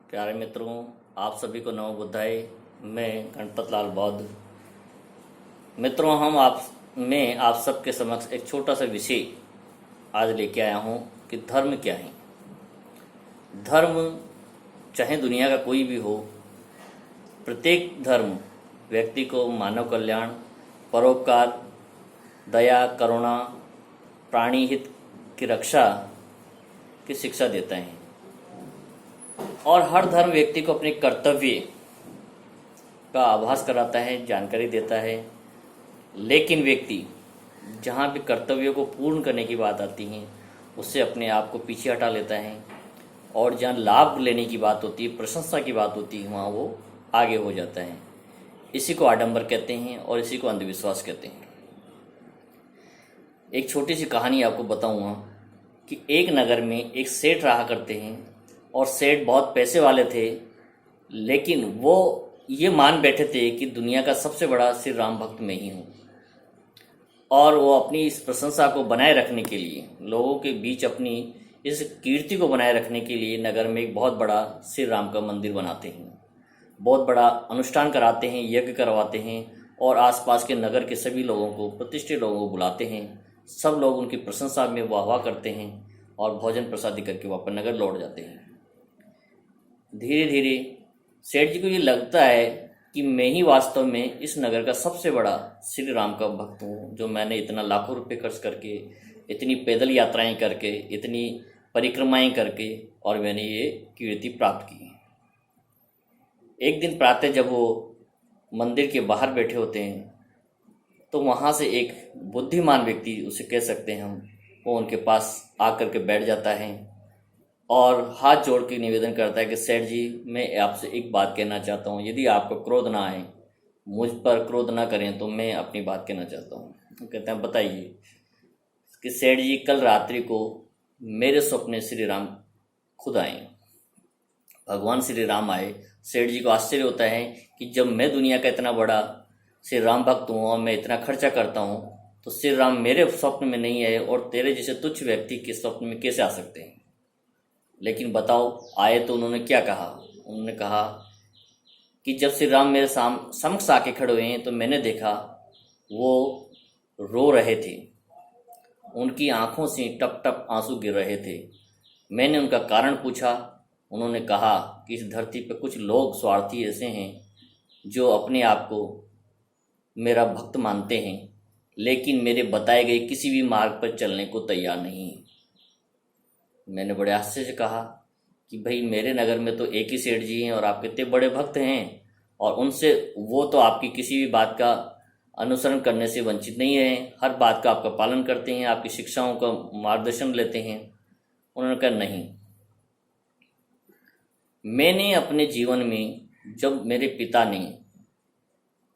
प्यारे मित्रों, आप सभी को नमो बुद्धाय। मैं गणपत लाल बौद्ध। मित्रों, मैं आप सबके समक्ष एक छोटा सा विषय आज लेके आया हूँ कि धर्म क्या है। धर्म चाहे दुनिया का कोई भी हो, प्रत्येक धर्म व्यक्ति को मानव कल्याण, परोपकार, दया, करुणा, प्राणी हित की रक्षा की शिक्षा देता है और हर धर्म व्यक्ति को अपने कर्तव्य का आभास कराता है, जानकारी देता है। लेकिन व्यक्ति जहाँ भी कर्तव्यों को पूर्ण करने की बात आती है, उससे अपने आप को पीछे हटा लेता है और जहाँ लाभ लेने की बात होती है, प्रशंसा की बात होती है, वहाँ वो आगे हो जाता है। इसी को आडंबर कहते हैं और इसी को अंधविश्वास कहते हैं। एक छोटी सी कहानी आपको बताऊंगा कि एक नगर में एक सेठ रहा करते हैं और सेठ बहुत पैसे वाले थे, लेकिन वो ये मान बैठे थे कि दुनिया का सबसे बड़ा श्री राम भक्त मैं ही हूँ। और वो अपनी इस प्रशंसा को बनाए रखने के लिए, लोगों के बीच अपनी इस कीर्ति को बनाए रखने के लिए नगर में एक बहुत बड़ा श्री राम का मंदिर बनाते हैं, बहुत बड़ा अनुष्ठान कराते हैं, यज्ञ करवाते हैं और आसपास के नगर के सभी लोगों को, प्रतिष्ठित लोगों को बुलाते हैं। सब लोग उनकी प्रशंसा में वाह करते हैं और भोजन प्रसादी करके वापस नगर लौट जाते हैं। धीरे धीरे सेठ जी को ये लगता है कि मैं ही वास्तव में इस नगर का सबसे बड़ा श्री राम का भक्त हूँ, जो मैंने इतना लाखों रुपए खर्च करके, इतनी पैदल यात्राएं करके, इतनी परिक्रमाएं करके और मैंने ये कीर्ति प्राप्त की है। एक दिन प्रातः जब वो मंदिर के बाहर बैठे होते हैं तो वहाँ से एक बुद्धिमान व्यक्ति, उसे कह सकते हैं हम, वो उनके पास आकर के बैठ जाता है और हाथ जोड़ के निवेदन करता है कि सेठ जी, मैं आपसे एक बात कहना चाहता हूँ। यदि आपको क्रोध ना आए, मुझ पर क्रोध ना करें, तो मैं अपनी बात कहना चाहता हूँ। कहते हैं, बताइए। कि सेठ जी, कल रात्रि को मेरे स्वप्न में श्री राम खुद आए, भगवान श्री राम आए। सेठ जी को आश्चर्य होता है कि जब मैं दुनिया का इतना बड़ा श्री राम भक्त हूँ और मैं इतना खर्चा करता हूँ, तो श्री राम मेरे स्वप्न में नहीं आए और तेरे जैसे तुच्छ व्यक्ति के स्वप्न में कैसे आ सकते हैं। लेकिन बताओ, आए तो उन्होंने क्या कहा? उन्होंने कहा कि जब श्री राम मेरे समक्ष आके खड़े हुए हैं तो मैंने देखा वो रो रहे थे, उनकी आंखों से टप टप आंसू गिर रहे थे। मैंने उनका कारण पूछा। उन्होंने कहा कि इस धरती पर कुछ लोग स्वार्थी ऐसे हैं जो अपने आप को मेरा भक्त मानते हैं, लेकिन मेरे बताए गए किसी भी मार्ग पर चलने को तैयार नहीं है। मैंने बड़े आश्चर्य से कहा कि भाई, मेरे नगर में तो एक ही सेठ जी हैं और आप कितने बड़े भक्त हैं, और उनसे वो तो आपकी किसी भी बात का अनुसरण करने से वंचित नहीं है, हर बात का आपका पालन करते हैं, आपकी शिक्षाओं का मार्गदर्शन लेते हैं। उन्होंने कहा, नहीं, मैंने अपने जीवन में, जब मेरे पिता ने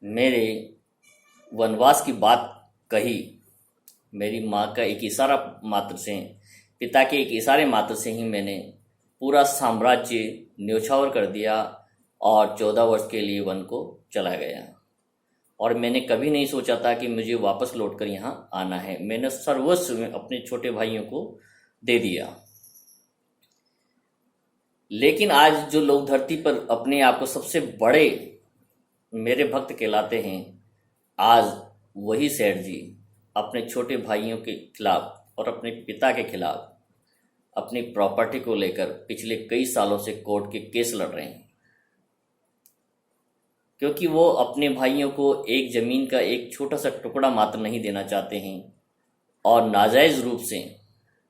मेरे वनवास की बात कही, मेरी माँ का एक इशारा मात्र से, पिता के एक इशारे मात्र से ही मैंने पूरा साम्राज्य न्योछावर कर दिया और 14 वर्ष के लिए वन को चला गया। और मैंने कभी नहीं सोचा था कि मुझे वापस लौटकर यहाँ आना है। मैंने सर्वस्व अपने छोटे भाइयों को दे दिया। लेकिन आज जो लोग धरती पर अपने आप को सबसे बड़े मेरे भक्त कहलाते हैं, आज वही सेठ जी अपने छोटे भाइयों के खिलाफ और अपने पिता के खिलाफ अपनी प्रॉपर्टी को लेकर पिछले कई सालों से कोर्ट के केस लड़ रहे हैं, क्योंकि वो अपने भाइयों को एक जमीन का एक छोटा सा टुकड़ा मात्र नहीं देना चाहते हैं और नाजायज रूप से,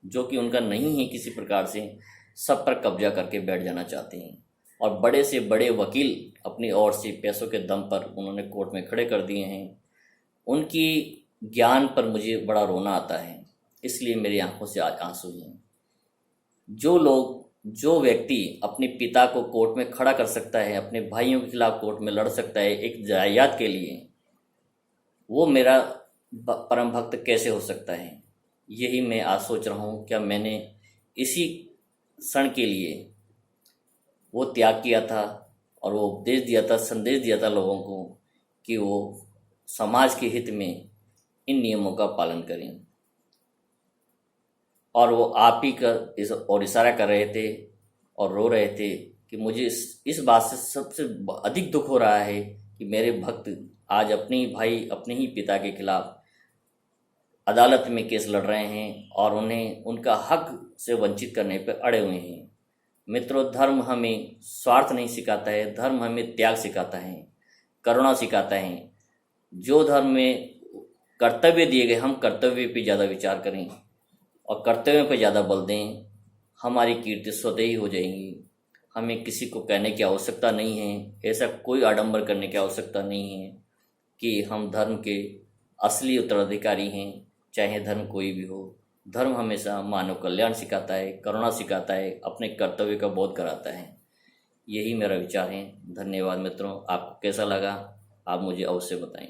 जो कि उनका नहीं है किसी प्रकार से, सब पर कब्जा करके बैठ जाना चाहते हैं। और बड़े से बड़े वकील अपनी ओर से पैसों के दम पर उन्होंने कोर्ट में खड़े कर दिए हैं। उनकी ज्ञान पर मुझे बड़ा रोना आता है, इसलिए मेरी आंखों से आज आंसू हैं। जो व्यक्ति अपने पिता को कोर्ट में खड़ा कर सकता है, अपने भाइयों के खिलाफ कोर्ट में लड़ सकता है एक जायदाद के लिए, वो मेरा परम भक्त कैसे हो सकता है? यही मैं आज सोच रहा हूँ, क्या मैंने इसी क्षण के लिए वो त्याग किया था और वो उपदेश दिया था, संदेश दिया था लोगों को कि वो समाज के हित में इन नियमों का पालन करें। और वो आप ही का और इशारा कर रहे थे और रो रहे थे कि मुझे इस बात से सबसे अधिक दुख हो रहा है कि मेरे भक्त आज अपने ही भाई, अपने ही पिता के खिलाफ अदालत में केस लड़ रहे हैं और उन्हें उनका हक से वंचित करने पर अड़े हुए हैं। मित्रों, धर्म हमें स्वार्थ नहीं सिखाता है, धर्म हमें त्याग सिखाता है, करुणा सिखाता है। जो धर्म में कर्तव्य दिए गए, हम कर्तव्य पे ज़्यादा विचार करें और कर्तव्य पे ज़्यादा बल दें, हमारी कीर्ति स्वतः ही हो जाएंगी। हमें किसी को कहने की आवश्यकता नहीं है, ऐसा कोई आडंबर करने की आवश्यकता नहीं है कि हम धर्म के असली उत्तराधिकारी हैं, चाहे धर्म कोई भी हो। धर्म हमेशा मानव कल्याण सिखाता है, करुणा सिखाता है, अपने कर्तव्य का बोध कराता है। यही मेरा विचार है। धन्यवाद मित्रों, आपको कैसा लगा आप मुझे अवश्य बताएं।